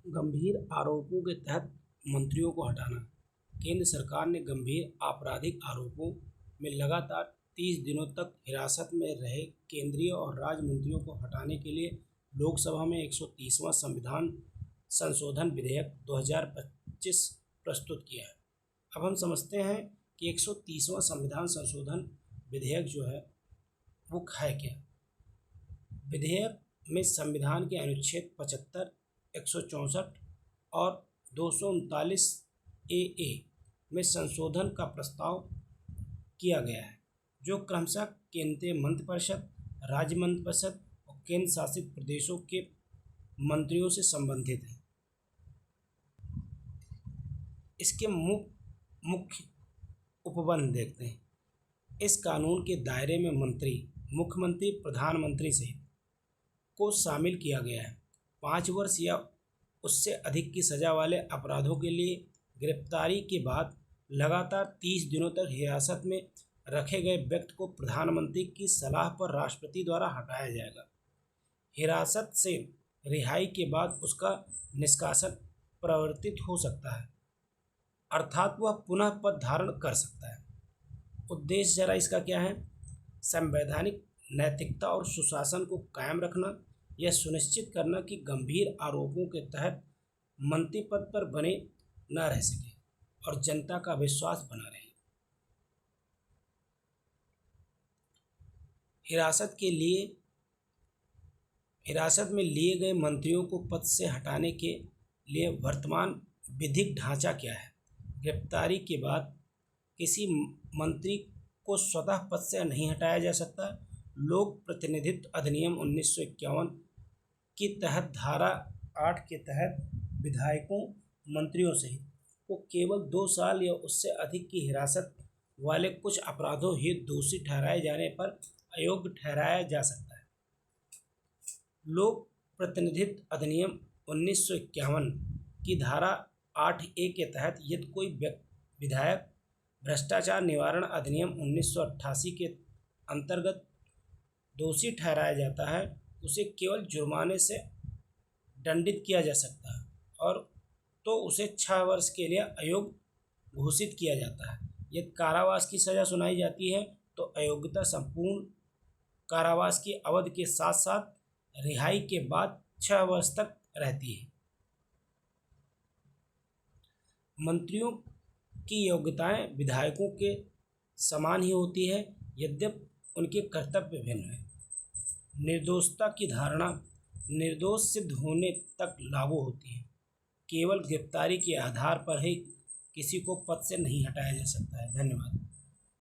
गंभीर आरोपों के तहत मंत्रियों को हटाना। केंद्र सरकार ने गंभीर आपराधिक आरोपों में लगातार 30 दिनों तक हिरासत में रहे केंद्रीय और राज्य मंत्रियों को हटाने के लिए लोकसभा में 130वां संविधान संशोधन विधेयक 2025 प्रस्तुत किया है। अब हम समझते हैं कि 130वां संविधान संशोधन विधेयक जो है वो है क्या। विधेयक में संविधान के अनुच्छेद 75, 164 और 239 ए में संशोधन का प्रस्ताव किया गया है, जो क्रमशः केंद्रीय मंत्रिपरिषद, राज्य मंत्रिपरिषद और केंद्र शासित प्रदेशों के मंत्रियों से संबंधित है। इसके मुख्य उपबंध देखते हैं। इस कानून के दायरे में मंत्री, मुख्यमंत्री, प्रधानमंत्री सहित को शामिल किया गया है। 5 वर्ष या उससे अधिक की सजा वाले अपराधों के लिए गिरफ्तारी के बाद लगातार 30 दिनों तक हिरासत में रखे गए व्यक्ति को प्रधानमंत्री की सलाह पर राष्ट्रपति द्वारा हटाया जाएगा। हिरासत से रिहाई के बाद उसका निष्कासन प्रवर्तित हो सकता है, अर्थात वह पुनः पद धारण कर सकता है। उद्देश्य जरा इसका क्या है? संवैधानिक नैतिकता और सुशासन को कायम रखना, यह सुनिश्चित करना कि गंभीर आरोपों के तहत मंत्री पद पर बने न रह सके और जनता का विश्वास बना रहे। हिरासत में लिए गए मंत्रियों को पद से हटाने के लिए वर्तमान विधिक ढांचा क्या है? गिरफ्तारी के बाद किसी मंत्री को स्वतः पद से नहीं हटाया जा सकता। लोक प्रतिनिधित्व अधिनियम 1951 के तहत धारा 8 के तहत विधायकों, मंत्रियों सहित को केवल 2 साल या उससे अधिक की हिरासत वाले कुछ अपराधों हेतु दोषी ठहराए जाने पर अयोग्य ठहराया जा सकता है। लोक प्रतिनिधित्व अधिनियम 1951 की धारा 8A के तहत यदि कोई विधायक भ्रष्टाचार निवारण अधिनियम 1988 के अंतर्गत दोषी ठहराया जाता है, उसे केवल जुर्माने से दंडित किया जा सकता है और तो उसे 6 वर्ष के लिए अयोग्य घोषित किया जाता है। यदि कारावास की सज़ा सुनाई जाती है तो अयोग्यता संपूर्ण कारावास की अवधि के साथ साथ रिहाई के बाद 6 वर्ष तक रहती है। मंत्रियों की योग्यताएं विधायकों के समान ही होती है, यद्यपि उनके कर्तव्य भिन्न हैं। निर्दोषता की धारणा निर्दोष सिद्ध होने तक लागू होती है। केवल गिरफ्तारी के आधार पर ही किसी को पद से नहीं हटाया जा सकता है। धन्यवाद।